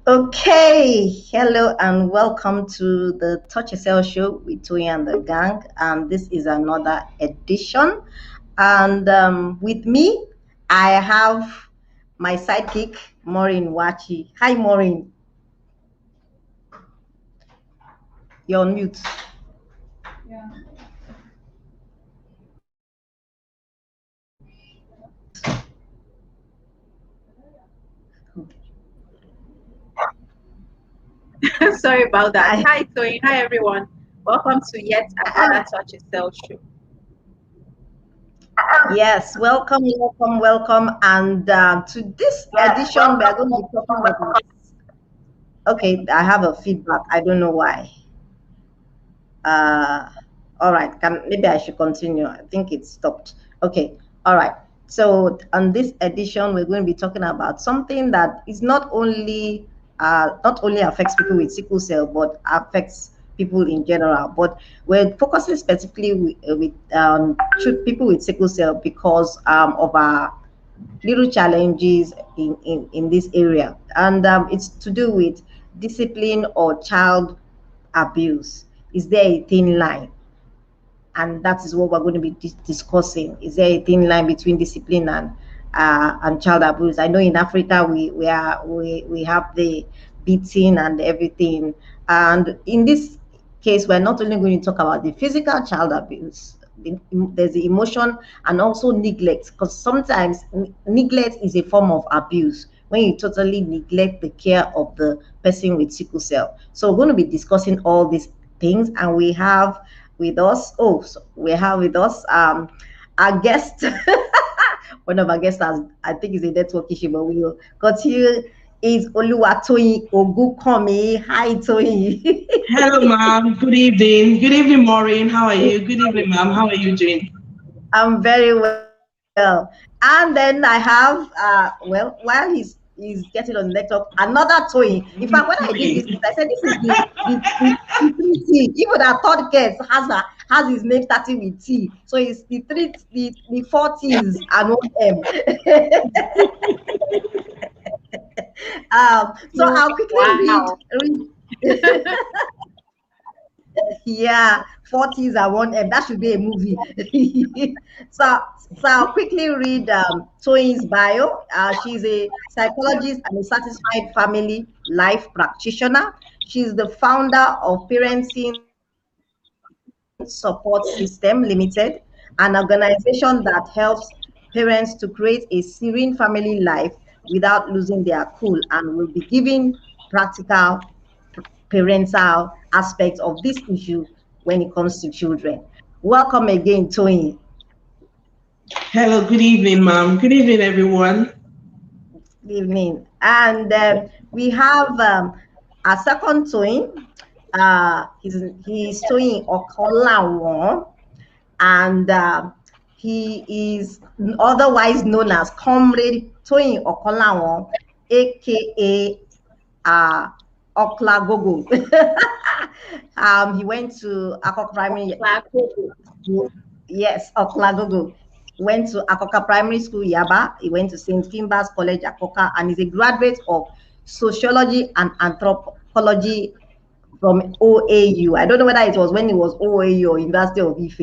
Okay, hello and welcome to the TAC Show with Toyin and the gang. This is another edition, and with me, I have my sidekick, Maureen Nwachi. Hi, Maureen. You're on mute. Sorry about that. I, Hi, Toyin. Hi, everyone. Welcome to yet another Touch Yourself show. yes, welcome. And to this edition, we are going to be talking about. Okay, I have a feedback. I don't know why. Uh, all right. Maybe I should continue. I think it stopped. Okay. All right. So on this edition, we're going to be talking about something that is not only affects people with sickle cell, but affects people in general. But we're focusing specifically with people with sickle cell because of our little challenges in this area, and it's to do with discipline or child abuse. Is there a thin line? And that is what we're going to be discussing. Is there a thin line between discipline and child abuse? I know in Africa we have the beating and everything, and in this case, we're not only going to talk about the physical child abuse. There's the emotion and also neglect, because sometimes neglect is a form of abuse when you totally neglect the care of the person with sickle cell. So we're going to be discussing all these things, and we have with us. We have with us our guest. One of our guests has, I think, is a network issue, but we will continue. Is Toyin Ogunkanmi. Hi, Toyin. Hello, ma'am. Good evening. Good evening, Maureen. How are you? Good evening, ma'am. How are you doing? I'm very well. And then I have, while he's getting on the network, another Toyin. In fact, when I did this, I said this is the three T. Even our third guest has his name starting with T. So it's the four T's and one M. So I'll quickly Wow. read yeah, 40s and one M. That should be a movie. so, so I'll quickly read Toyin's bio. She's a psychologist and a satisfied family life practitioner. She's the founder of Parenting Support System Limited, an organization that helps parents to create a serene family life without losing their cool, and will be giving practical parental aspects of this issue when it comes to children. Welcome again, Toyin. Hello, good evening, ma'am. Good evening, everyone. Good evening. And we have a second Toyin. He's Toyin Okanlawon, and he is otherwise known as Comrade Toyin Okanlawon, aka uh, Oklagogo. He went to Akok Primary. Yes, Oklagogo. Went to Akoka Primary School, Yaba. He went to St. Finbar's College, Akoka, and is a graduate of Sociology and Anthropology from OAU. I don't know whether it was when it was OAU or University of Ife.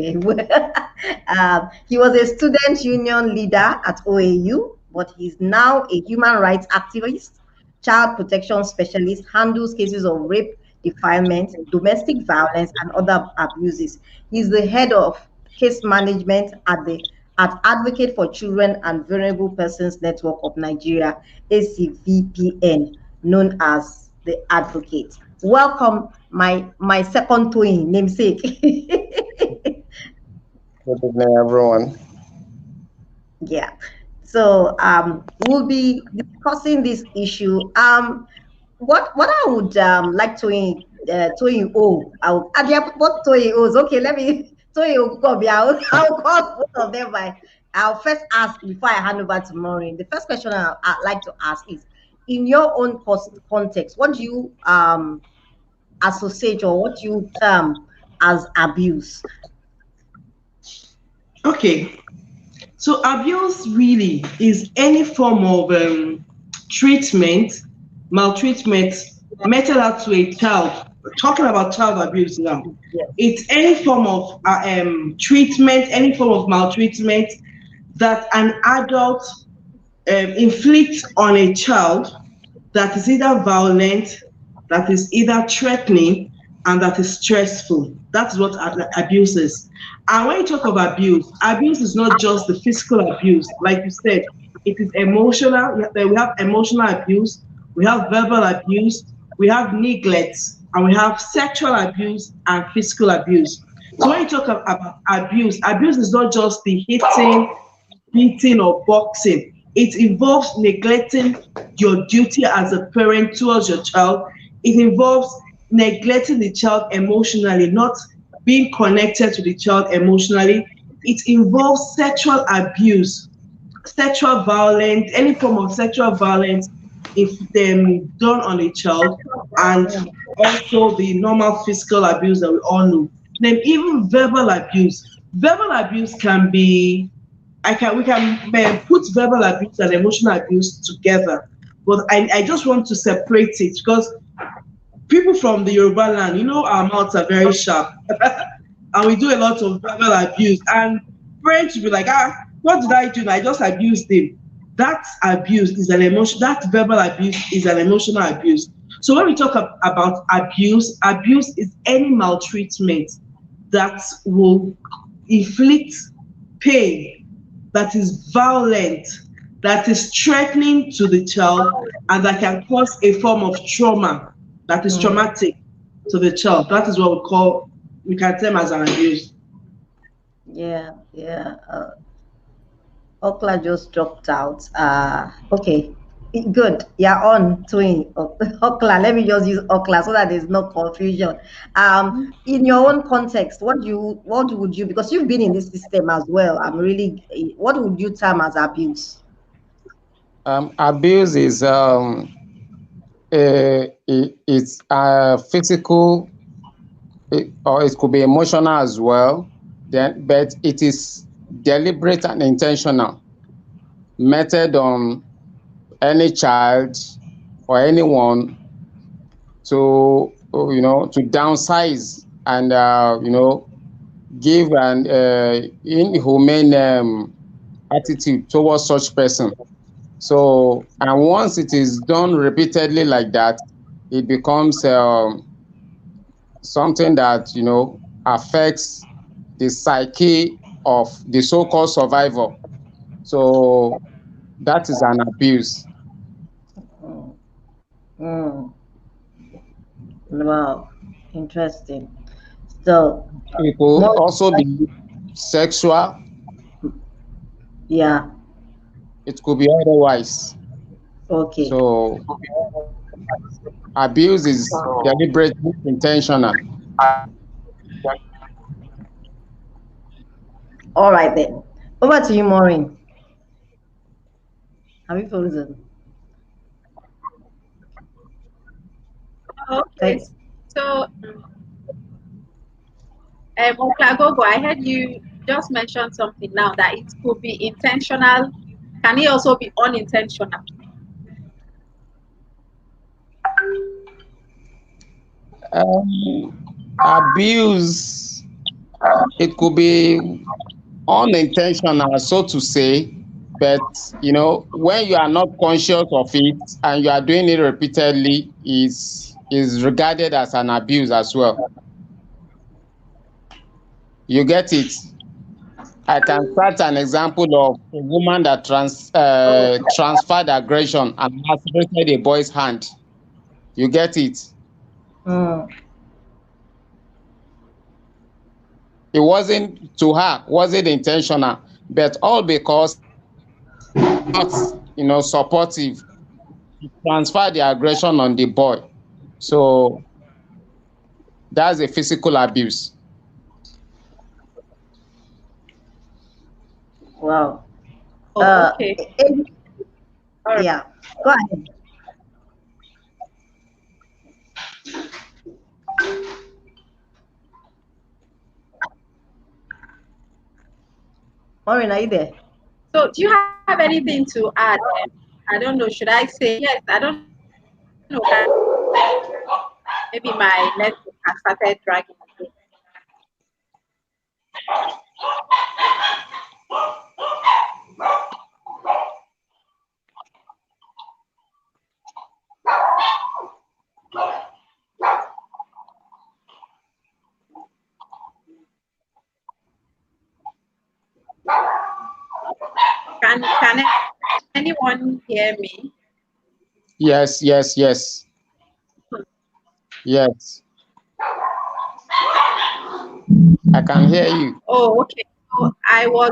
He was a student union leader at OAU, but he's now a human rights activist, child protection specialist, handles cases of rape, defilement, domestic violence, and other abuses. He's the head of case management at Advocate for Children and Vulnerable Persons Network of Nigeria, ACVPN, known as the Advocate. Welcome, my second twin namesake. Good evening, everyone. Yeah. So we'll be discussing this issue. What I would like Toyin O. They are both Toyin O's. Okay, let me Toyin O. I'll call both of them by. I'll first ask before I hand over to Maureen. The first question I'd like to ask is, in your own context, what do you associate or what you term as abuse? Okay. So, abuse really is any form of treatment maltreatment meted out to a child, talking about child abuse now, Yes. it's any form of treatment, any form of maltreatment that an adult inflicts on a child that is either violent, that is either threatening, and that is stressful. That's what abuse is. And when you talk of abuse, abuse is not just the physical abuse. Like you said, it is emotional. We have emotional abuse, we have verbal abuse, we have neglect, and we have sexual abuse and physical abuse. So when you talk about abuse, abuse is not just the hitting, beating, or boxing. It involves neglecting your duty as a parent towards your child. It involves neglecting the child emotionally, not being connected to the child emotionally. It involves sexual abuse, sexual violence, any form of sexual violence if done on a child, and also the normal physical abuse that we all know. Then even verbal abuse. Verbal abuse can be we can put verbal abuse and emotional abuse together, but I just want to separate it because people from the Yoruba land, our mouths are very sharp, and we do a lot of verbal abuse. And parents will be like, what did I do? I just abused him. That abuse is an emotion. That verbal abuse is an emotional abuse. So when we talk about abuse, abuse is any maltreatment that will inflict pain, that is violent, that is threatening to the child, and that can cause a form of trauma that is traumatic to the child. That is what we can term as an abuse. Yeah, yeah. Okla just dropped out. Okay, good. Yeah, on Toyin. Okla. Let me just use Okla so that there's no confusion. In your own context, what would you, because you've been in this system as well. What would you term as abuse? Abuse is it's physical, or it could be emotional as well. But it is deliberate and intentional, meted on any child or anyone to to downsize and give an inhumane attitude towards such person. So, and once it is done repeatedly like that, it becomes something that affects the psyche of the so-called survivor. So that is an abuse. Mm, mm, wow, interesting. So, It could more, also be sexual. yeah, It could be otherwise. okay. So abuse is deliberate, intentional. All right then. Over to you, Maureen. Have you frozen? Okay, Thank. so Oklagogo, I heard you just mention something now that it could be intentional. Can it also be unintentional? Abuse, it could be unintentional, so to say, but when you are not conscious of it and you are doing it repeatedly, is regarded as an abuse as well. You get it? I can start an example of a woman that transferred aggression and lacerated a boy's hand. You get it? Mm, It wasn't to her, wasn't intentional, but all because not supportive, transfer the aggression on the boy. So that's a physical abuse. wow. Oh, okay. All right. Yeah. Go ahead. Maureen, are you there? So, do you have anything to add? I don't know. Should I say yes? I don't know, maybe my network has started dragging again. Can anyone hear me? Yes, yes, yes, yes. I can hear you. Oh, okay. So I was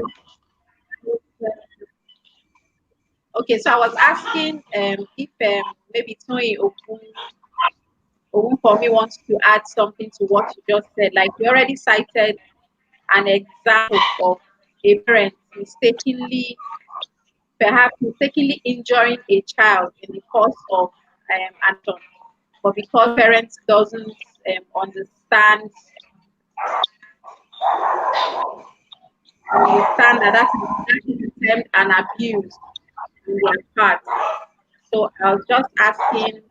okay. So I was asking if maybe Toyin Ogunkanmi wants to add something to what you just said. Like you already cited an example of a parent perhaps mistakenly injuring a child in the course of action, but because parents doesn't understand that that is termed an abuse in their part. So I was just asking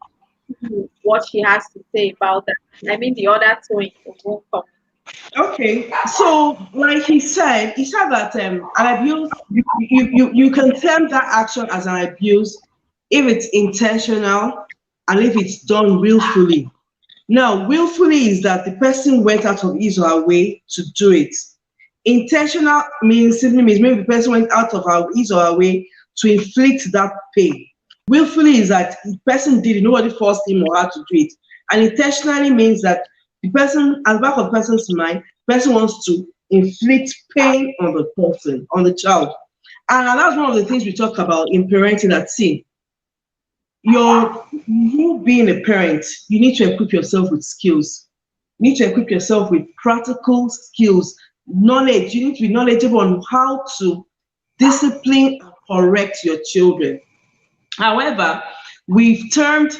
what she has to say about that. I mean, the other twin won't come. Okay, so like he said that an abuse, you can term that action as an abuse if it's intentional and if it's done willfully. Now, willfully is that the person went out of his or her way to do it. Intentional simply means maybe the person went out of his or her way to inflict that pain. Willfully is that the person did it, nobody forced him or her to do it. And intentionally means that the person, at the back of the person's mind, the person wants to inflict pain on the person, on the child. And that's one of the things we talk about in parenting at sea. You being a parent, you need to equip yourself with skills. You need to equip yourself with practical skills, knowledge. You need to be knowledgeable on how to discipline and correct your children. However, we've termed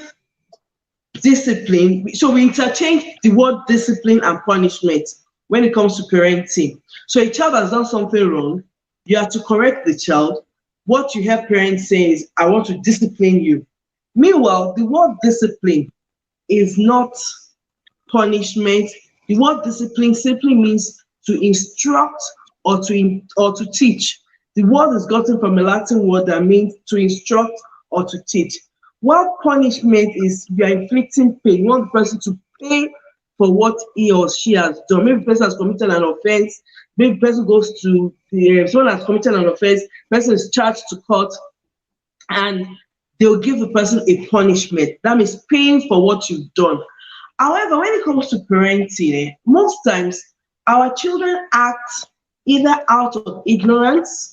discipline, so we interchange the word discipline and punishment when it comes to parenting. So a child has done something wrong, you have to correct the child. What you hear parents say is, I want to discipline you. Meanwhile, the word discipline is not punishment. The word discipline simply means to instruct or to teach. The word is gotten from a Latin word that means to instruct or to teach. While punishment is you are inflicting pain, you want the person to pay for what he or she has done. Maybe the person has committed an offense, maybe the person goes to someone has committed an offense, the person is charged to court, and they'll give the person a punishment. That means paying for what you've done. However, when it comes to parenting, most times our children act either out of ignorance,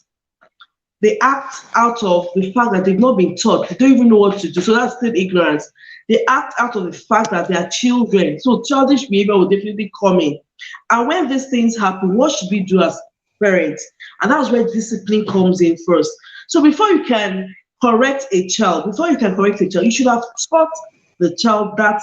they act out of the fact that they've not been taught, they don't even know what to do. So that's still ignorance. They act out of the fact that they are children. So childish behavior will definitely come in. And when these things happen, what should we do as parents? And that's where discipline comes in first. So before you can correct a child, you should have taught the child that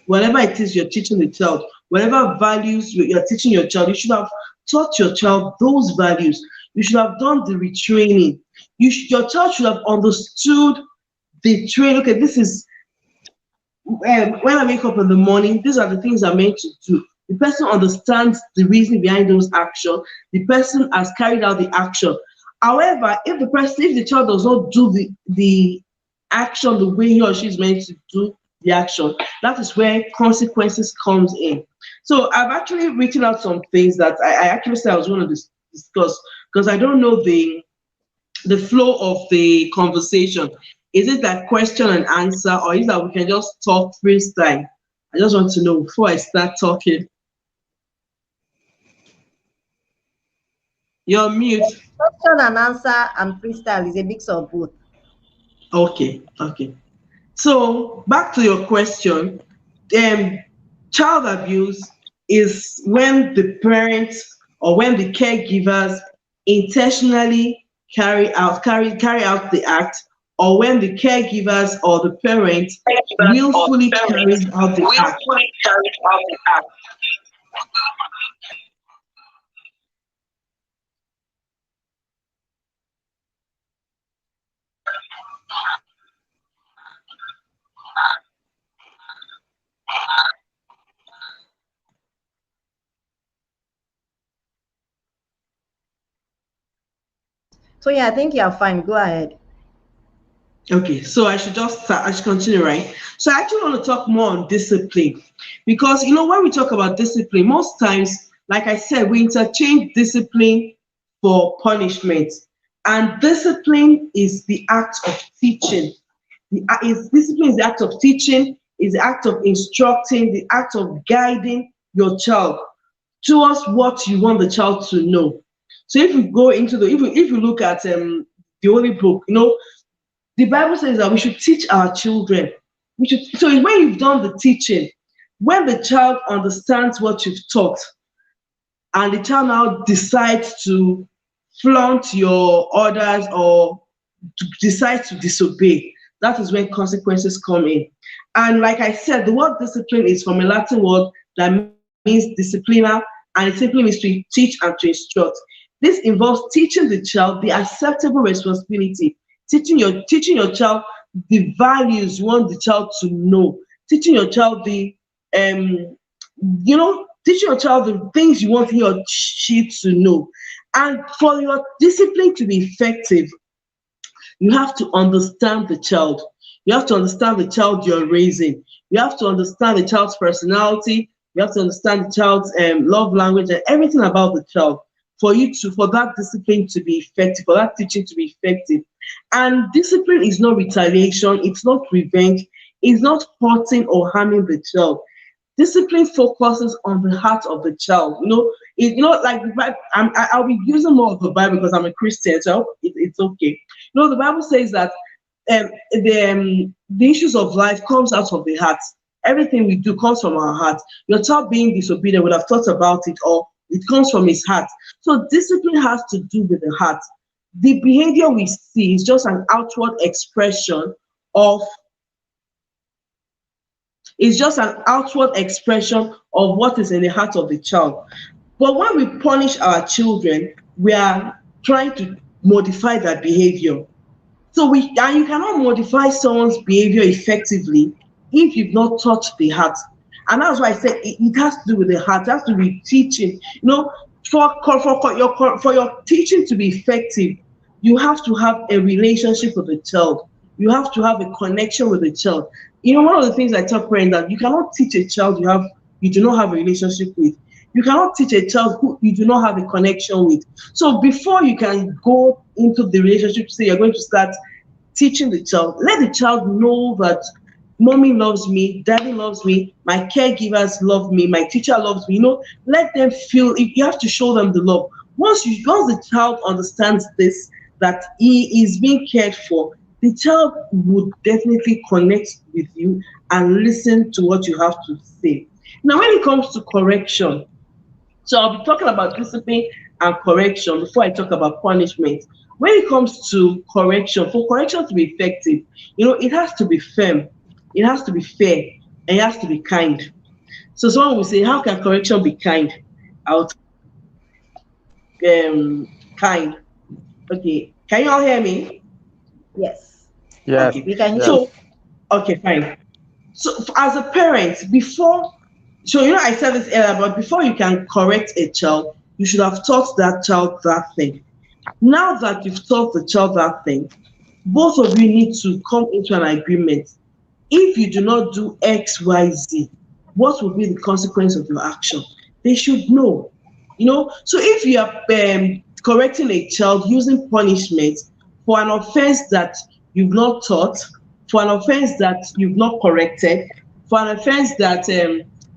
whatever it is you're teaching the child, whatever values you're teaching your child, you should have taught your child those values. You should have done the retraining. Your child should have understood the train. Okay, this is when I wake up in the morning, these are the things I'm meant to do. The person understands the reason behind those actions. The person has carried out the action. However, if the child does not do the action the way he or she is meant to do the action, that is where consequences comes in. So I've actually written out some things that I actually said I was going to discuss because I don't know the flow of the conversation. Is it like question and answer, or is that we can just talk freestyle? I just want to know before I start talking. You're mute. Question and answer and freestyle is a mix of both. Okay. So back to your question, child abuse is when the parents or when the caregivers intentionally carry out the act, or when the caregivers or the parents willfully carries out the act. So yeah, I think you're fine. Go ahead. Okay, so I should just start, I should continue, right? So I actually want to talk more on discipline because when we talk about discipline, most times, like I said, we interchange discipline for punishment, and discipline is the act of teaching. Discipline is the act of teaching, is the act of instructing, the act of guiding your child towards what you want the child to know. So if you go into if you look at the Holy Book, the Bible says that we should teach our children. So when you've done the teaching, when the child understands what you've taught, and the child now decides to flaunt your orders or decides to disobey, that is when consequences come in. And like I said, the word discipline is from a Latin word that means disciplina, and it simply means to teach and to instruct. This involves teaching the child the acceptable responsibility, teaching your child the values you want the child to know, teaching your child teaching your child the things you want he or she to know. And for your discipline to be effective, you have to understand the child. You have to understand the child you're raising. You have to understand the child's personality. You have to understand the child's love language and everything about the child for that discipline to be effective, for that teaching to be effective. And discipline is not retaliation. It's not revenge. It's not hurting or harming the child. Discipline focuses on the heart of the child. Like I'll be using more of the Bible because I'm a Christian, so it's okay. The Bible says that the issues of life comes out of the heart. Everything we do comes from our heart. Your child being disobedient would have thought about it, or it comes from his heart. So discipline has to do with the heart. The behavior we see is just an outward expression of what is in the heart of the child. But when we punish our children, we are trying to modify that behavior. And you cannot modify someone's behavior effectively if you've not touched the heart. And that's why I said it has to do with the heart. It has to be teaching. For your teaching to be effective, you have to have a relationship with the child. You have to have a connection with the child. One of the things I tell parents that you cannot teach a child you do not have a relationship with. You cannot teach a child who you do not have a connection with. So before you can go into the relationship, say you're going to start teaching the child, let the child know that mommy loves me, daddy loves me, my caregivers love me, my teacher loves me. Let them feel. You have to show them the love. Once the child understands this, that he is being cared for, the child would definitely connect with you and listen to what you have to say. Now, when it comes to correction, so I'll be talking about discipline and correction before I talk about punishment. When it comes to correction, for correction to be effective, it has to be firm, it has to be fair, and it has to be kind. So someone will say, how can correction be kind? Kind. Okay, can you all hear me? Yes. Yes. Okay. We can hear So, okay, fine. So as a parent, I said this earlier, but before you can correct a child, you should have taught that child that thing. Now that you've taught the child that thing, both of you need to come into an agreement. If you do not do X, Y, Z, what will be the consequence of your action? They should know. So if you are correcting a child using punishment for an offense that you've not taught, for an offense that you've not corrected, for an offense that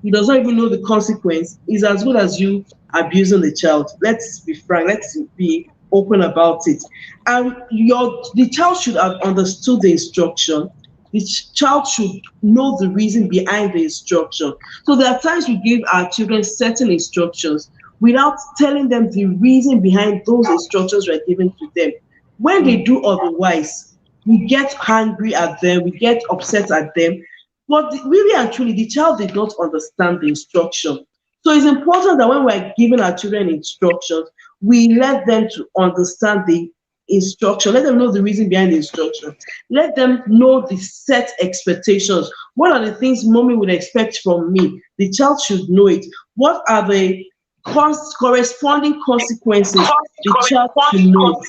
he does not even know the consequence, is as good as you abusing the child. Let's be frank. Let's be open about it. And the child should have understood the instruction. The child should know the reason behind the instruction. So there are times we give our children certain instructions without telling them the reason behind those instructions we're giving to them. When they do otherwise, we get angry at them, we get upset at them. But really and truly, the child did not understand the instruction. So it's important that when we're giving our children instructions, we let them to understand the instruction. Let them know the reason behind the instruction. Let them know the set expectations. What are the things mommy would expect from me? The child should know it. What are the corresponding consequences? The child should know it.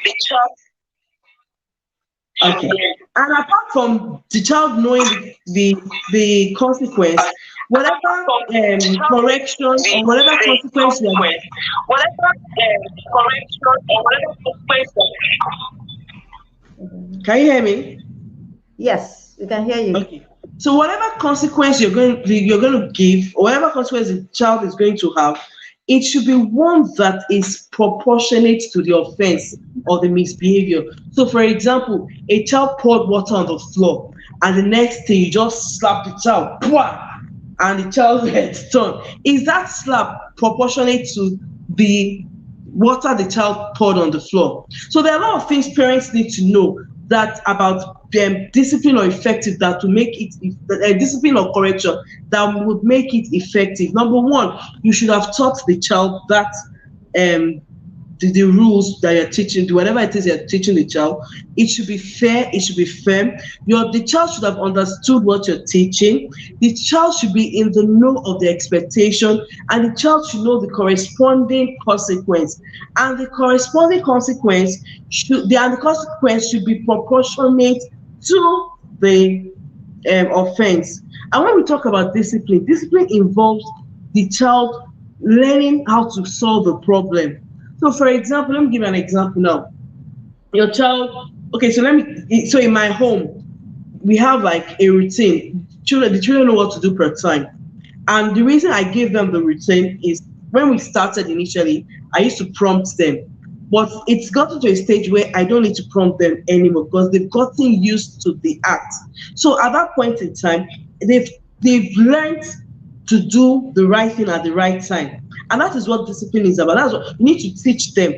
the child. Okay. And apart from the child knowing the consequence, whatever correction or whatever consequence you are, can you hear me? Yes, we can hear you. Okay. So whatever consequence you're going to give, or whatever consequence the child is going to have, it should be one that is proportionate to the offense or the misbehavior. So, for example, a child poured water on the floor, and the next thing you just slap the child, and the child's head turned. Is that slap proportionate to the water the child poured on the floor? So there are a lot of things parents need to know that about discipline or effective that will make it discipline or correction that would make it effective. Number one, you should have taught the child that the rules that you're teaching, whatever it is you're teaching the child, it should be fair, it should be firm. The child should have understood what you're teaching. The child should be in the know of the expectation, and the child should know the corresponding consequence. And the corresponding consequence should be proportionate to the offense. And when we talk about discipline, discipline involves the child learning how to solve the problem. So, for example, let me give you an example now. Your child, okay, so in my home, we have like a routine. The children know what to do per time. And the reason I gave them the routine is when we started initially, I used to prompt them. But it's gotten to a stage where I don't need to prompt them anymore because they've gotten used to the act. So at that point in time, they've learned to do the right thing at the right time. And that is what discipline is about. That's what you need to teach them.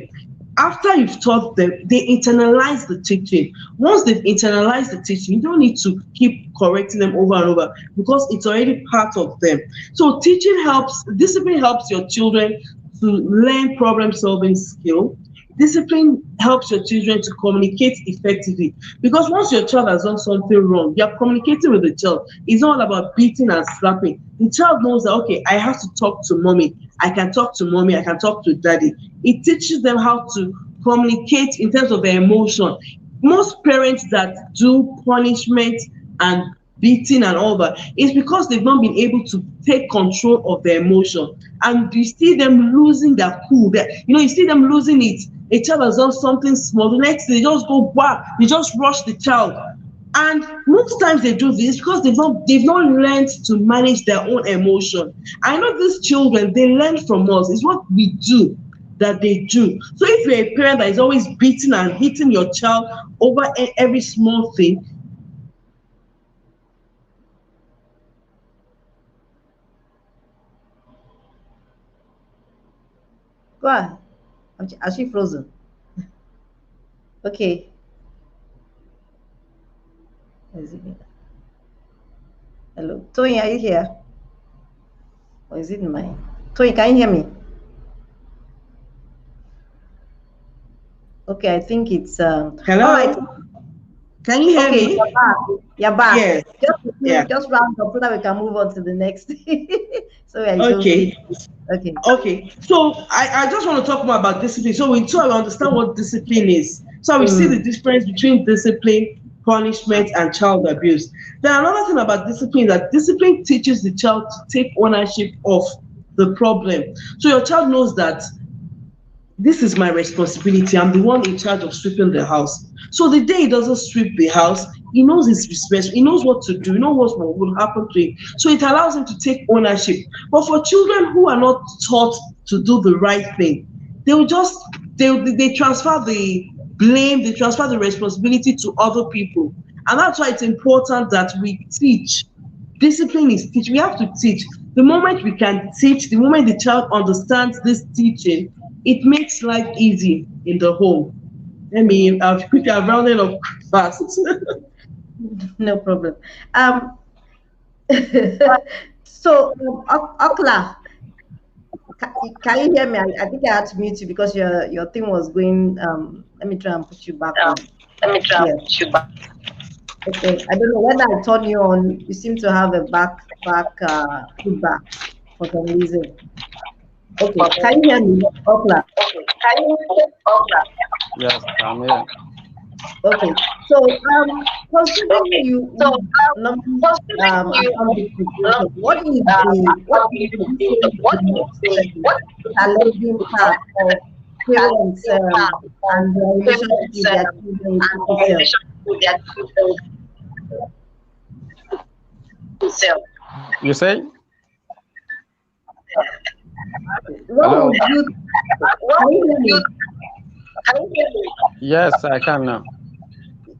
After you've taught them, they internalize the teaching. Once they've internalized the teaching, you don't need to keep correcting them over and over because it's already part of them. So discipline helps your children to learn problem-solving skill. Discipline helps your children to communicate effectively because once your child has done something wrong, you're communicating with the child. It's not about beating and slapping. The child knows that, okay, I have to talk to mommy. I can talk to mommy. I can talk to daddy. It teaches them how to communicate in terms of their emotion. Most parents that do punishment and beating and all that is because they've not been able to take control of their emotion. And you see them losing their cool. You see them losing it. A child has done something small. The next day, they just go back. They just rush the child. And most times they do this because they've not learned to manage their own emotion. I know these children, they learn from us. It's what we do that they do. So if you're a parent that is always beating and hitting your child over every small thing, Go ahead. Is she frozen? Okay. Hello, Toyin, are you here? Or is it mine? Toyin, can you hear me? Okay, I think it's hello. All right. Can you hear me? You're back. You're back. Yes. Just round up so that we can move on to the next. Okay. Okay. So I just want to talk more about discipline. So we try to understand what discipline is. So we see the difference between discipline, punishment, and child abuse. Then another thing about discipline, that discipline teaches the child to take ownership of the problem. So your child knows that this is my responsibility. I'm the one in charge of sweeping the house. So the day he doesn't sweep the house, he knows his responsibility. He knows what to do. He knows what will happen to him. So it allows him to take ownership. But for children who are not taught to do the right thing, they transfer the blame, they transfer the responsibility to other people. And that's why it's important that we teach. Discipline is teach. We have to teach. The moment we can teach, the moment the child understands this teaching, it makes life easy in the home. I've quickly rounded up fast. No problem. So, Okla, can you hear me? I think I had to mute you because your thing was going. Let me try and put you back on. Okay. I don't know when I turn you on. You seem to have a back feedback for some reason. Okay, can you hear me? Okay. Yes, I'm here. Okay. So considering you normally account this situation, what is the what would you say is the most challenging part of parents and their relationship with their children with sickle cell? You say? What Hello? would you can you hear me? Yes, I can now.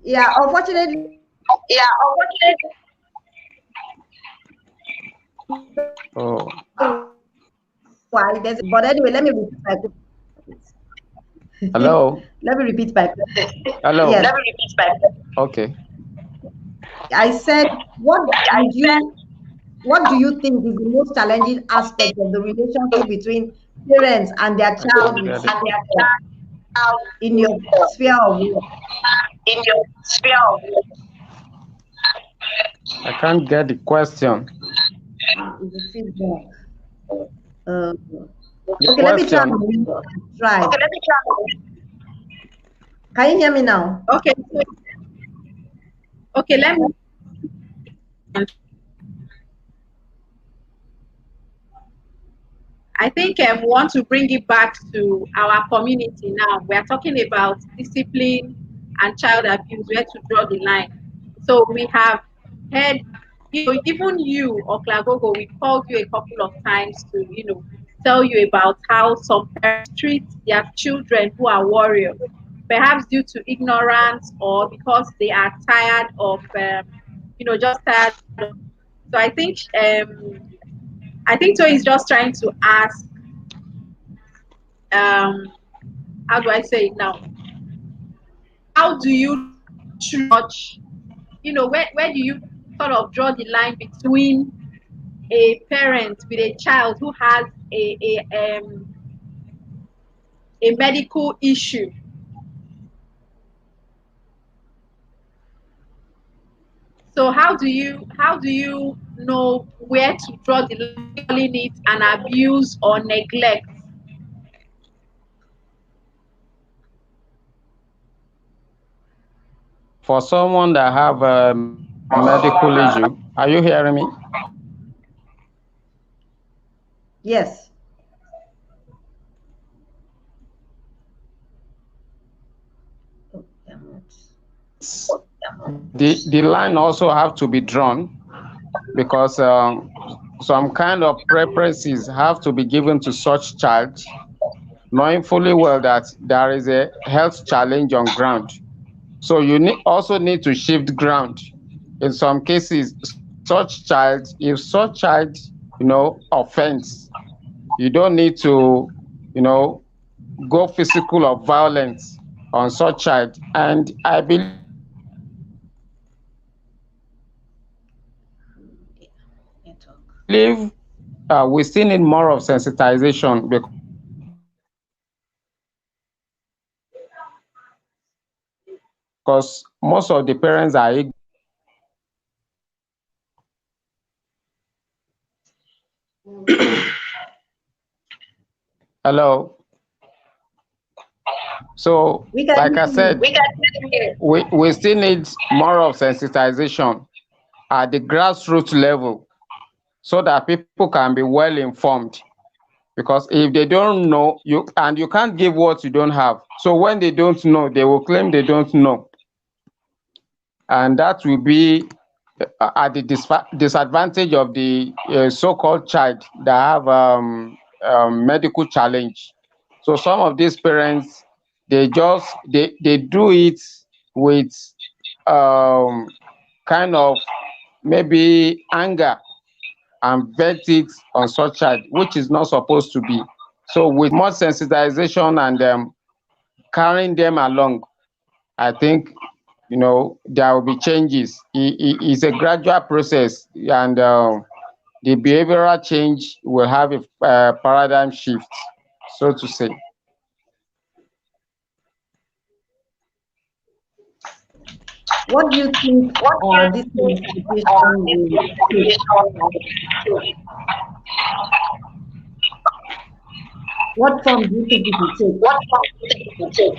Yeah, unfortunately, Oh, why there's but anyway, hello? let me repeat my question. Hello? Yes, Okay. I said, what do you think is the most challenging aspect of the relationship between parents and their I child can't with get it. sickle cell in your sphere of work? I can't get the question. Is the feedback? Uh, The okay, let me try. question, Try. Can you hear me now? Okay, so, okay, let me. I think we want to bring it back to our community now. We are talking about discipline and child abuse, where to draw the line. So we have heard, even you, Oklagogo, we called you a couple of times to, tell you about how some parents treat their children who are warriors, perhaps due to ignorance or because they are tired of, just tired. So I think so. Is just trying to ask, um, how do I say it now? How do you judge? Where do you sort of draw the line between a parent with a child who has a medical issue? So how do you know where to draw the line, calling it an abuse or neglect? for someone that have a medical issue, are you hearing me? Yes. Oh, damn it. The line also have to be drawn because some kind of preferences have to be given to such child, knowing fully well that there is a health challenge on ground. So you also need to shift ground. In some cases, if such child, offends, you don't need to, you know, go physical or violence on such child. And I Network. believe we still need more of sensitization because most of the parents are hello. So, We can like I hear said, you. we still need more of sensitization at the grassroots level so that people can be well informed. Because if they don't know, you can't give what you don't have. So when they don't know, they will claim they don't know, and that will be at the disadvantage of the so-called child that have medical challenge. So some of these parents, they do it with um, kind of maybe anger and vet it on such child, which is not supposed to be. So with more sensitization and carrying them along, I think there will be changes. It's a gradual process, and the behavioral change will have a paradigm shift, so to say. What do you think this sensitization will take? What form do you think it will take? What form do you think it will take?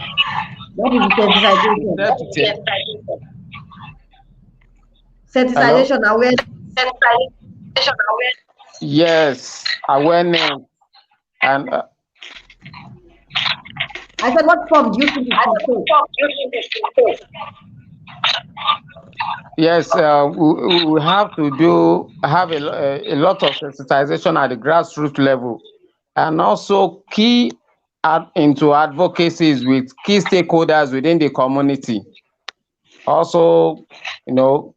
That is the sensitization. That is it. Hello? Sensitization, awareness. Sensitization awareness. Yes, awareness. And I said, what form do you think it I will said, what take? form do you think it will take? yes, we have to have a lot of sensitization at the grassroots level, and also key into advocacies with key stakeholders within the community. Also, you know,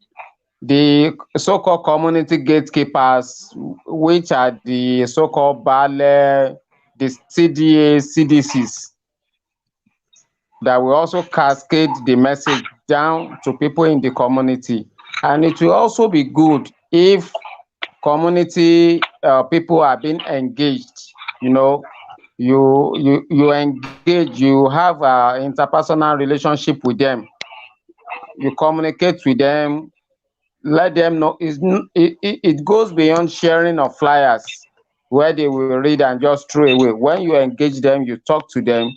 the so-called community gatekeepers, which are the so-called BALE, the CDA, CDCs, that will also cascade the message down to people in the community. And it will also be good if community people are being engaged. You know, you engage, you have an interpersonal relationship with them, you communicate with them, let them know. It goes beyond sharing of flyers where they will read and just throw away. When you engage them, you talk to them,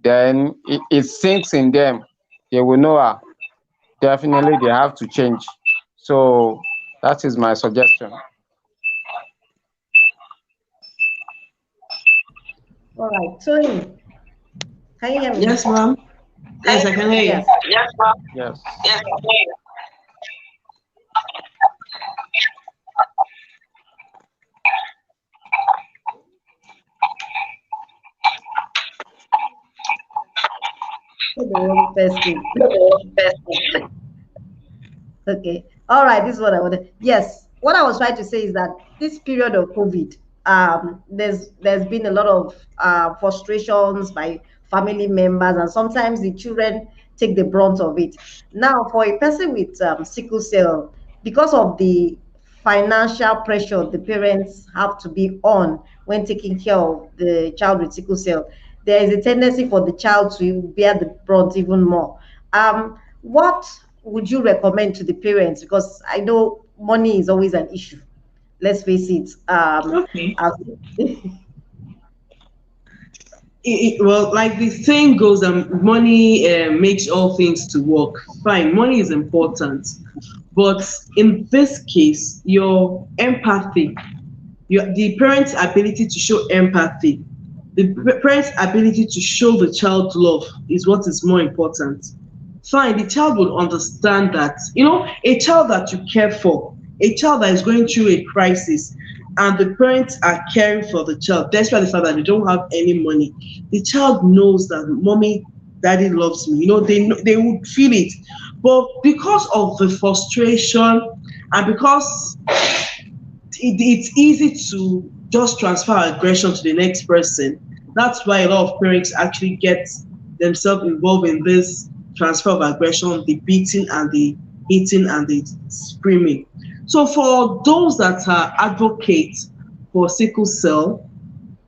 then it sinks in them. They will know, definitely they have to change. So that is my suggestion. All right. So, can you hear me? Yes, ma'am. Yes, I can hear you. Yes. Yes, ma'am. Yes. Yes, I hear you. The wrong person. The Okay. All right. This is what I wanted. Yes. What I was trying to say is that this period of COVID, there's been a lot of frustrations by family members, and sometimes the children take the brunt of it. Now, for a person with sickle cell, because of the financial pressure the parents have to be on when taking care of the child with sickle cell, there is a tendency for the child to bear the brunt even more. What would you recommend to the parents? Because I know money is always an issue. Let's face it. Okay. As, Well, like the saying goes, money makes all things to work. Fine, money is important, but in this case, your empathy, the parent's ability to show empathy, the parent's ability to show the child love is what is more important. Fine, the child will understand that, a child that you care for, a child that is going through a crisis, and the parents are caring for the child, despite the fact that they don't have any money, the child knows that mommy, daddy loves me. They would feel it. But because of the frustration, and because it's easy to just transfer aggression to the next person, that's why a lot of parents actually get themselves involved in this transfer of aggression, the beating and the hitting and the screaming. So for those that are advocates for sickle cell,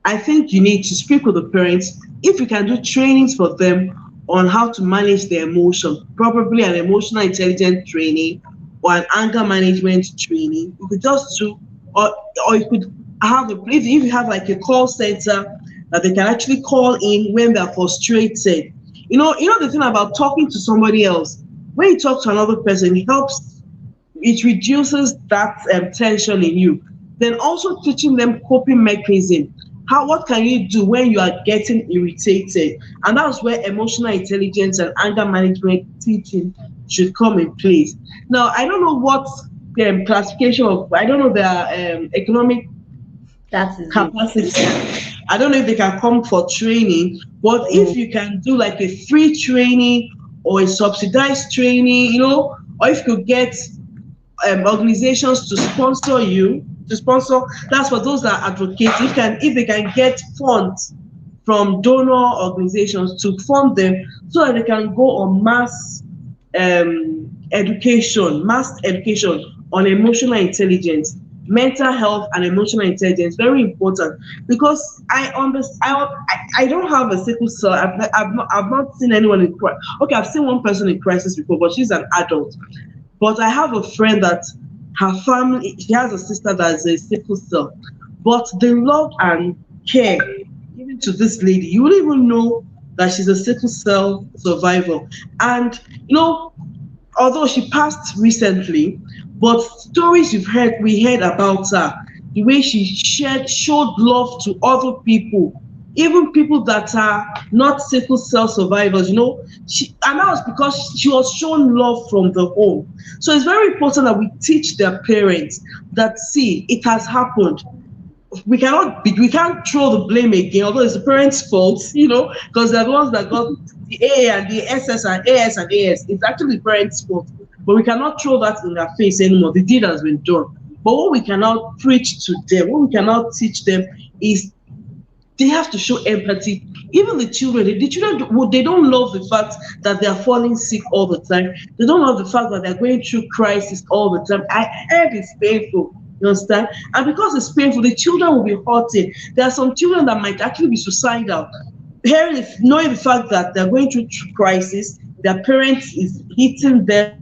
I think you need to speak with the parents. If you can do trainings for them on how to manage their emotion, probably an emotional intelligence training or an anger management training, you could just do, or you could have if you have like a call center that they can actually call in when they're frustrated. The thing about talking to somebody else, when you talk to another person, it reduces that tension in you. Then also teaching them coping mechanism. What can you do when you are getting irritated? And that's where emotional intelligence and anger management teaching should come in place. Now, I don't know what classification of, I don't know their economic capacity. I don't know if they can come for training, but if you can do like a free training or a subsidized training, or if you could get organizations to sponsor, that's for those that advocate. If they can get funds from donor organizations to fund them so that they can go on mass education on emotional intelligence, mental health and emotional intelligence. Very important, because I don't have a sickle cell. I've not seen anyone in crisis. Okay, I've seen one person in crisis before, but she's an adult. But I have a friend that her family, she has a sister that is a sickle cell, but the love and care given to this lady, you wouldn't even know that she's a sickle cell survivor. And you know, although she passed recently, but stories we heard about her, the way she showed love to other people, even people that are not sickle cell survivors, you know, and that was because she was shown love from the home. So it's very important that we teach their parents that, see, it has happened. We can't throw the blame again, although it's the parents' fault, you know, because they're the ones that got the A and the SS and AS and AS. It's actually the parents' fault. But we cannot throw that in their face anymore. The deed has been done. But what we cannot preach to them, what we cannot teach them is they have to show empathy. Even the children, they don't love the fact that they are falling sick all the time. They don't love the fact that they're going through crisis all the time. I heard it's painful. You understand? And because it's painful, the children will be hurting. There are some children that might actually be suicidal. Knowing the fact that they're going through crisis, their parents is hitting them,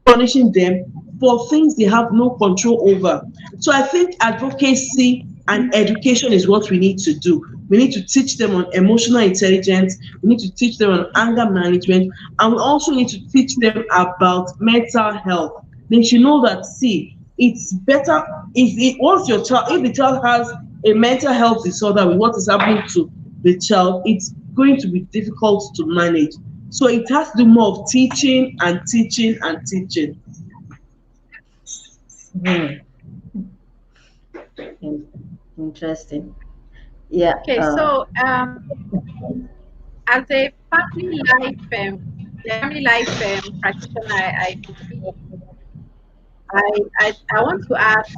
punishing them for things they have no control over. So I think advocacy and education is what we need to do. We need to teach them on emotional intelligence. We need to teach them on anger management. And we also need to teach them about mental health. They should know that, see, it's better if the child has a mental health disorder with what is happening to the child, it's going to be difficult to manage. So it has to do more of teaching and teaching and teaching. Interesting. Yeah. Okay, so as a family life practitioner, I want to ask.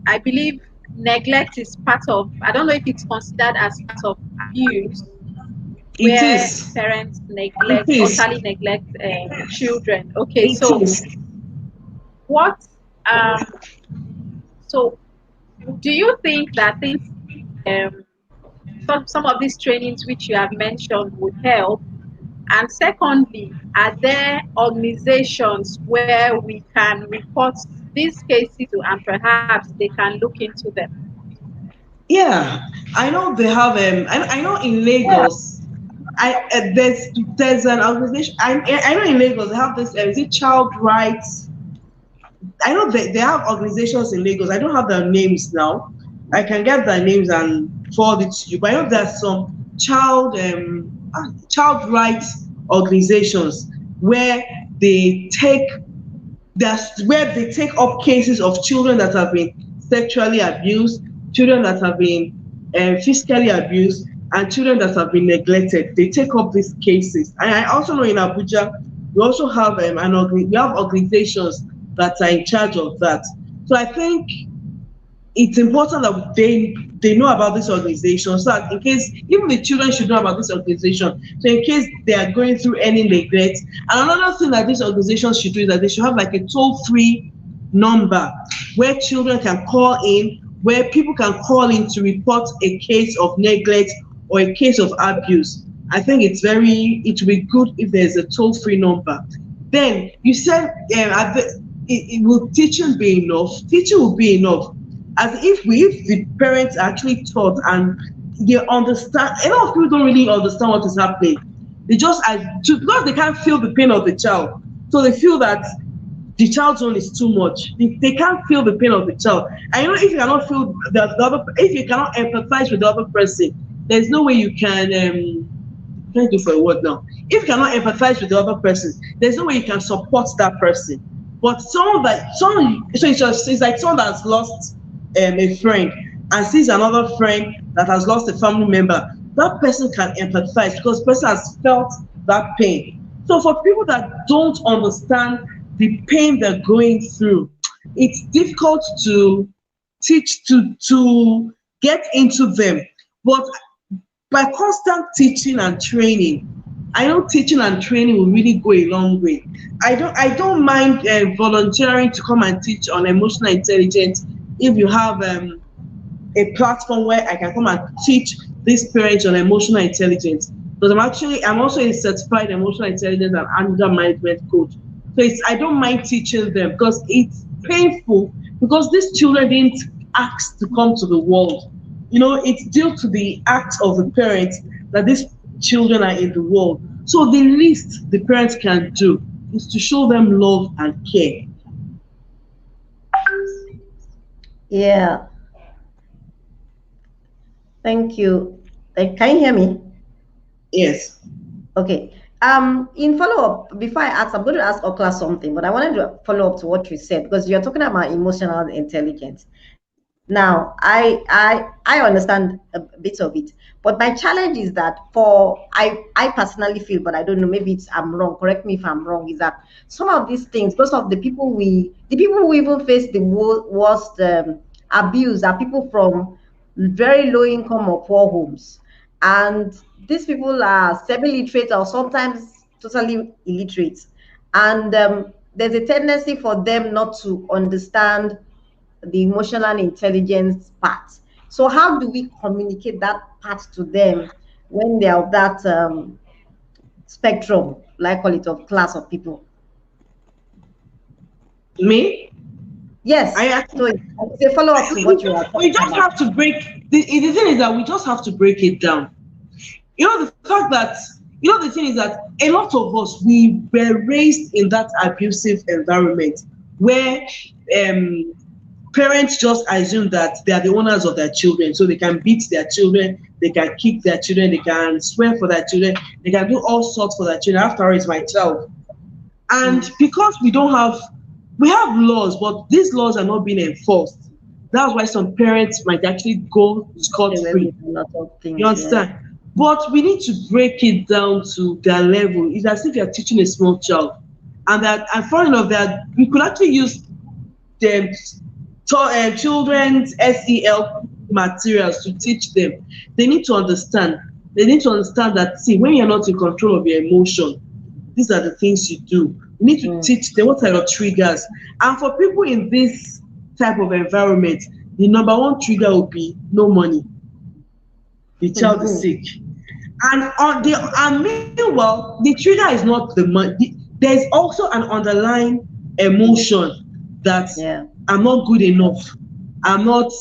I believe neglect is part of. I don't know if it's considered as part of abuse, where parents neglect, totally neglect children. Okay, so what? So, do you think that some of these trainings which you have mentioned would help? And secondly, are there organizations where we can report these cases to, and perhaps they can look into them? Yeah, I know they have. I know in Lagos, there's an organization. I know in Lagos they have this. Is it child rights? I know they have organizations in Lagos. I don't have their names now. I can get their names and forward it to you. But I know there's some child rights organizations where they take up cases of children that have been sexually abused, children that have been physically abused, and children that have been neglected. They take up these cases. And I also know in Abuja, we also have we have organizations that are in charge of that. So I think it's important that they know about this organization, so that in case, even the children should know about this organization, so in case they are going through any neglect. And another thing that these organizations should do is that they should have like a toll-free number where children can call in, where people can call in to report a case of neglect or a case of abuse. I think it will be good if there's a toll-free number. Then you said, will teaching be enough? Teaching will be enough. As if the parents actually taught and they understand. A lot of people don't really understand what is happening. They just, because they can't feel the pain of the child, so they feel that the child's own is too much. They can't feel the pain of the child. And you know, if you cannot feel if you cannot empathize with the other person, there's no way you can. Trying to do for a word now. If you cannot empathize with the other person, there's no way you can support that person. But so it's like someone that's lost a friend and sees another friend that has lost a family member. That person can empathize because the person has felt that pain. So for people that don't understand the pain they're going through, it's difficult to teach, to get into them. But by constant teaching and training, I know teaching and training will really go a long way. I don't mind volunteering to come and teach on emotional intelligence if you have a platform where I can come and teach these parents on emotional intelligence. Because I'm also a certified emotional intelligence and anger management coach. So I don't mind teaching them because it's painful, because these children didn't ask to come to the world. It's due to the act of the parents that these children are in the world. So the least the parents can do is to show them love and care. Yeah, thank you. Can you hear me? Yes. Okay. In follow-up, before I ask, I'm going to ask Okla something, but I wanted to follow up to what you said because you're talking about emotional intelligence. Now, I understand a bit of it, but my challenge is that I personally feel, but I don't know, maybe I'm wrong. Correct me if I'm wrong. Is that some of these things, most of the people who even face the worst abuse are people from very low income or poor homes, and these people are semi-literate or sometimes totally illiterate, and there's a tendency for them not to understand the emotional intelligence part. So how do we communicate that part to them when they're of that spectrum, like call it, of class of people? Me? Yes. I So actually, it's a follow-up to what you are we talking just about. have to break the thing is that we just have to break it down. The fact that the thing is that a lot of us, we were raised in that abusive environment where parents just assume that they are the owners of their children, so they can beat their children, they can kick their children, they can swear for their children, they can do all sorts for their children. After all, it's my child. And because we have laws, but these laws are not being enforced. That's why some parents might actually go scot Away free. with a lot of You things, yeah. understand? But we need to break it down to their level. It's as if you're teaching a small child. And funny enough, that we could actually use them children's SEL materials to teach them. They need to understand. They need to understand that, see, when you're not in control of your emotion, these are the things you do. You need to teach them what are your triggers. And for people in this type of environment, the number one trigger will be no money. The child is sick. And meanwhile, the trigger is not the money. There's also an underlying emotion that I'm not good enough. I'm not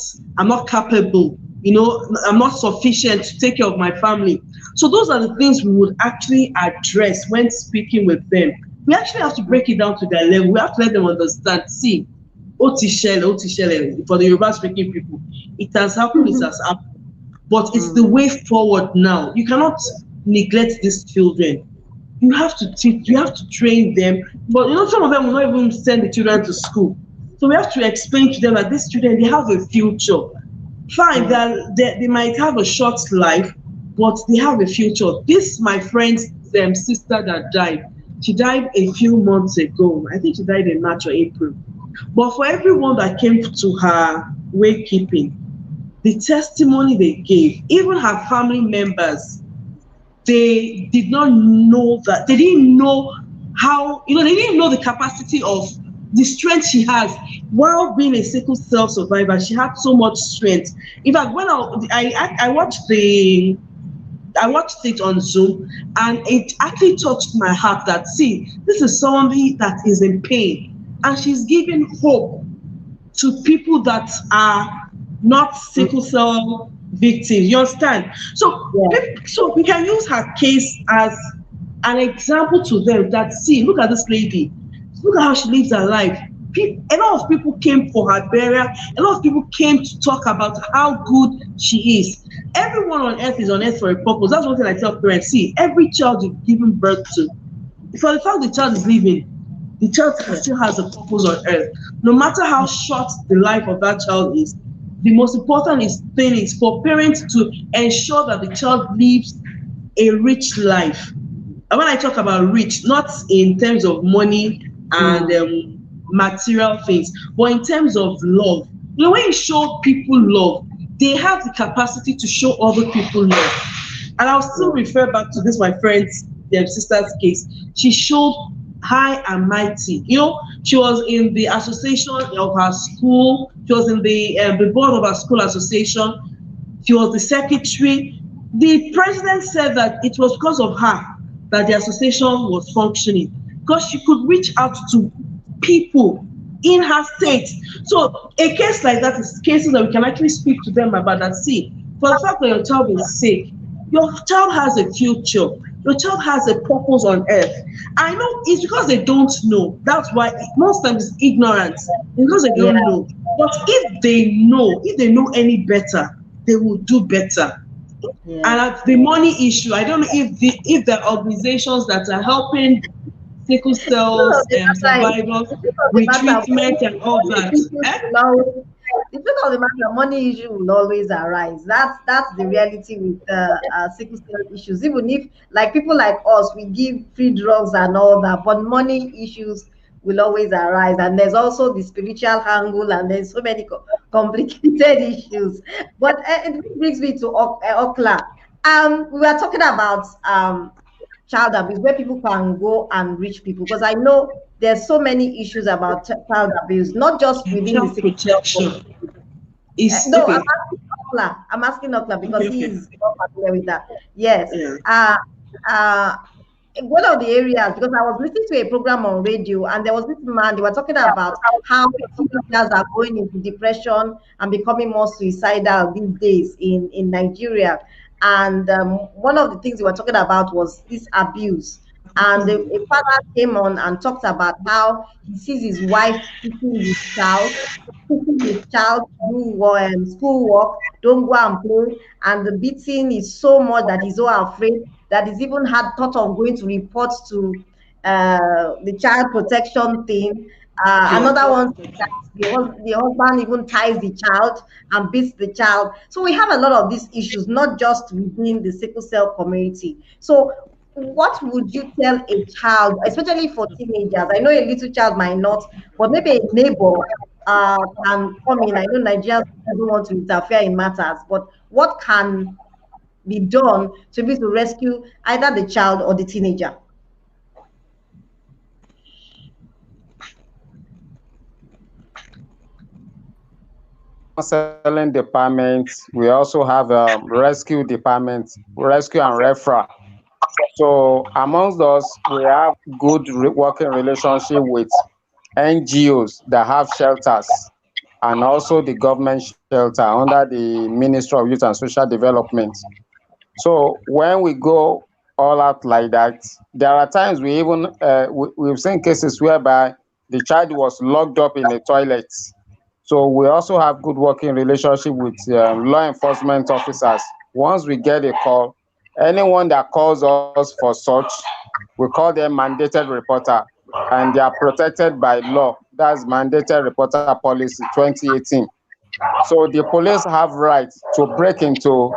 capable. I'm not sufficient to take care of my family. So those are the things we would actually address when speaking with them. We actually have to break it down to their level. We have to let them understand. See, Otishele, for the Yoruba speaking people, it has happened, it has happened. But it's the way forward now. You cannot neglect these children. You have to teach, you have to train them. But some of them will not even send the children to school. So we have to explain to them that these children, they have a future. Fine, they might have a short life, but they have a future. This, my friend's sister that died, she died a few months ago. I think she died in March or April. But for everyone that came to her wakekeeping, the testimony they gave, even her family members, they did not know that, they didn't know how, they didn't know the capacity of the strength she has. While being a sickle cell survivor, she had so much strength. In fact, when I watched it on Zoom, and it actually touched my heart that, see, this is somebody that is in pain, and she's giving hope to people that are not sickle cell victims. You understand? So we can use her case as an example to them that, see, look at this lady. Look at how she lives her life. A lot of people came for her burial. A lot of people came to talk about how good she is. Everyone on earth is on earth for a purpose. That's one thing I tell parents. See, every child you've given birth to, for the fact the child is living, the child still has a purpose on earth. No matter how short the life of that child is, the most important thing is for parents to ensure that the child lives a rich life. And when I talk about rich, not in terms of money and material things, but in terms of love. When you show people love, they have the capacity to show other people love. And I'll still refer back to this, my friend's sister's case. She showed high and mighty. She was in the association of her school. She was in the board of her school association. She was the secretary. The president said that it was because of her that the association was functioning, because she could reach out to people in her state. So a case like that is cases that we can actually speak to them about that. See, for the fact that your child is sick, your child has a future. Your child has a purpose on earth. I know it's because they don't know. That's why most times it's ignorance. It's because they Yeah. don't know. But if they know any better, they will do better. And Yes. at the money issue, I don't know if the organizations that are helping sickle cells survivors The truth of the with matter, treatment and all money that. issues Eh? will always, the truth of the matter, money issue will always arise. That's the reality with sickle cell issues. Even if, like people like us, we give free drugs and all that, but money issues will always arise. And there's also the spiritual angle, and there's so many complicated issues. But it brings me to Okla. We were talking about child abuse, where people can go and reach people, because I know there's so many issues about child abuse, not just within the Child city. protection is No, okay. I'm asking Okla because Okay, he okay. is not familiar with that. Yes. Yeah. Uh, one of the areas, because I was listening to a program on radio, and there was this man, they were talking about how teenagers are going into depression and becoming more suicidal these days in Nigeria. And one of the things they were talking about was this abuse. And a father came on and talked about how he sees his wife teaching his child to do schoolwork, don't go and play, and the beating is so much that he's so afraid that he's even had thought of going to report to the child protection thing. Yeah. Another one, that the husband even ties the child and beats the child. So we have a lot of these issues, not just within the sickle cell community. So what would you tell a child, especially for teenagers? I know a little child might not, but maybe a neighbor can come in. I know Nigerians don't want to interfere in matters, but what can be done to be to rescue either the child or the teenager? Counseling department. We also have rescue department, rescue and referral. So amongst us, we have good working relationship with NGOs that have shelters, and also the government shelter under the Ministry of Youth and Social Development. So when we go all out like that, there are times we even we've seen cases whereby the child was locked up in the toilet. So we also have good working relationship with law enforcement officers. Once we get a call, anyone that calls us for such, we call them mandated reporter, and they are protected by law. That's mandated reporter policy 2018. So the police have rights to break into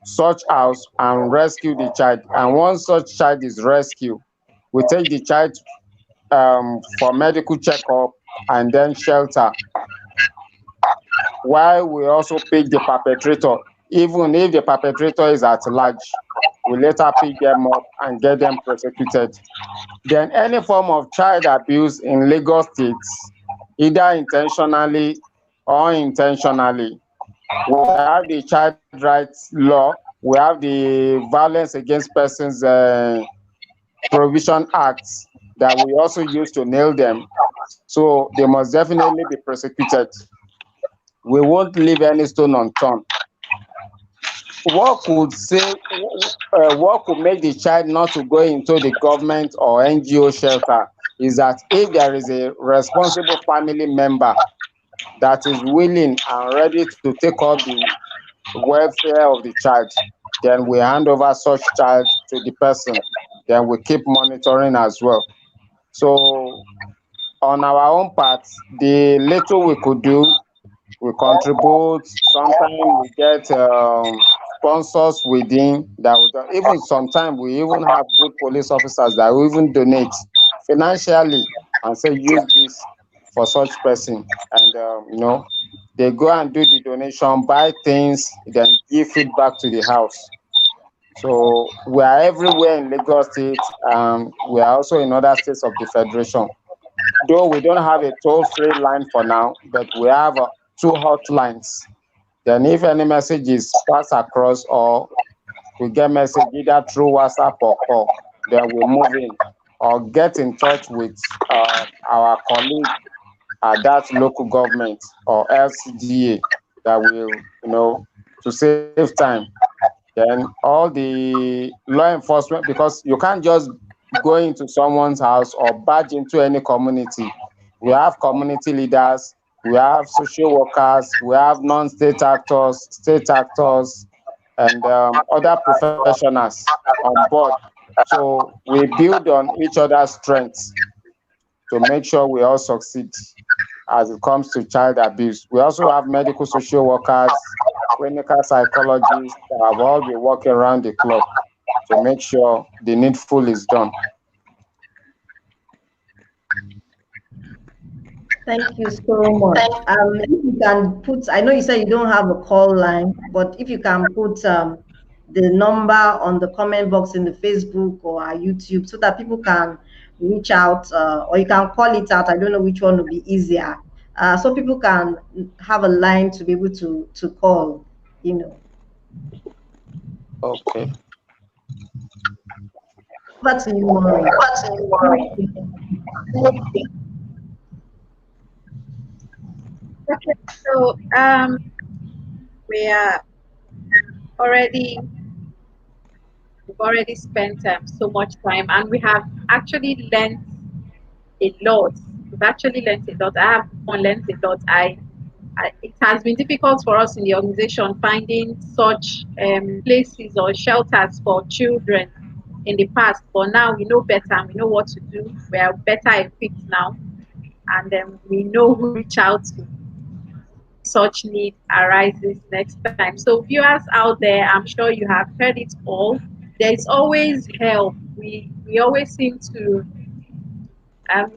such house and rescue the child. And once such child is rescued, we take the child for medical checkup and then shelter. While we also pick the perpetrator, even if the perpetrator is at large, we later pick them up and get them prosecuted. Then any form of child abuse in Lagos State, either intentionally or unintentionally, we have the child rights law, we have the Violence Against Persons Provision Act that we also use to nail them. So they must definitely be prosecuted. We won't leave any stone unturned. What could make the child not to go into the government or NGO shelter is that if there is a responsible family member that is willing and ready to take up the welfare of the child, then we hand over such child to the person. Then we keep monitoring as well. So on our own part, the little we could do, we contribute. Sometimes we get sponsors within that. Even sometimes we even have good police officers that will even donate financially and say use this for such person, and they go and do the donation, buy things, then give feedback to the house. So we are everywhere in Lagos State, and we are also in other states of the federation. Though we don't have a toll-free line for now, but we have two hotlines. Then if any message is passed across or we get message either through WhatsApp or call, then we move in or get in touch with our colleague at that local government or LCDA that will, to save time. Then all the law enforcement, because you can't just go into someone's house or barge into any community. We have community leaders, we have social workers, we have non-state actors, state actors, and other professionals on board. So we build on each other's strengths to make sure we all succeed as it comes to child abuse. We also have medical social workers, clinical psychologists that have all been working around the clock to make sure the needful is done. Thank you so much. If you can put, I know you said you don't have a call line, but if you can put the number on the comment box in the Facebook or our YouTube so that people can reach out, or you can call it out. I don't know which one would be easier. So people can have a line to be able to call, Okay. Over to you, Maureen. Okay, so we are already we've already spent so much time, and we have actually learned a lot. We've actually learned a lot. I have learned a lot. It has been difficult for us in the organization finding such places or shelters for children in the past, but now we know better and we know what to do. We are better equipped now, and we know who to reach out to if such need arises next time. So, viewers out there, I'm sure you have heard it all. There is always help. We always seem to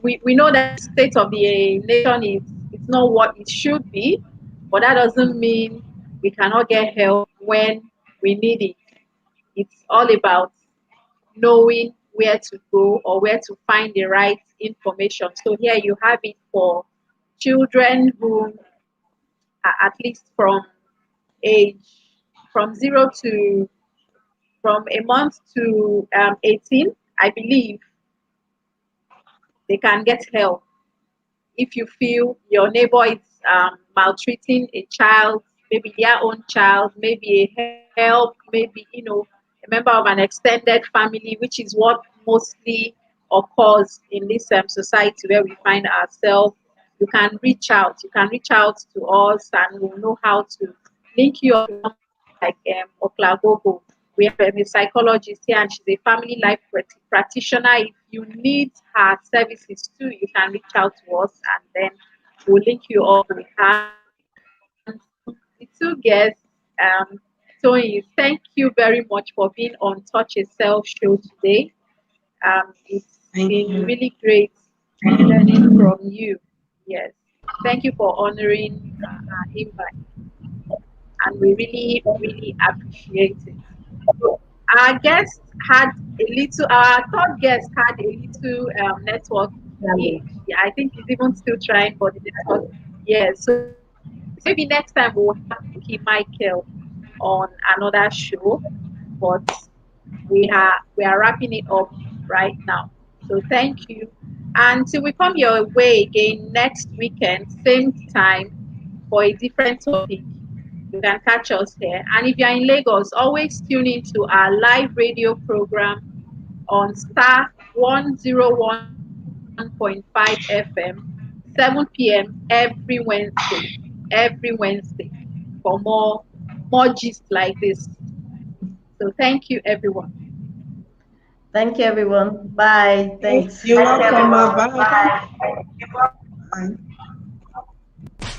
we know that the state of the nation is it's not what it should be, but that doesn't mean we cannot get help when we need it. It's all about knowing where to go or where to find the right information. So here you have it for children who are at least age from 1 month to 18, I believe they can get help. If you feel your neighbor is maltreating a child, maybe their own child, maybe a help, maybe a member of an extended family, which is what mostly occurs in this society where we find ourselves. You can reach out. You can reach out to us, and we'll know how to link you up like Okanlawon. We have a psychologist here, and she's a family life practitioner. If you need her services too, you can reach out to us, and then we'll link you up with her. And the two guests, Toyin, thank you very much for being on Touch Yourself show today. It's been really great learning from you. Yes, thank you for honoring our invite, and we really, really appreciate it. So our guest had our third guest had a little network glitch. Yeah, I think he's even still trying for the network. Yeah, so maybe next time we'll have Toki Micheal on another show, but we are wrapping it up right now. So thank you. Until we come your way again next weekend, same time for a different topic. You can catch us there. And if you're in Lagos, always tune into our live radio program on Star 101.5 FM, 7 p.m. Every Wednesday for more gist like this. So thank you, everyone. Thank you, everyone. Bye. Thanks. You're welcome. Bye. Bye.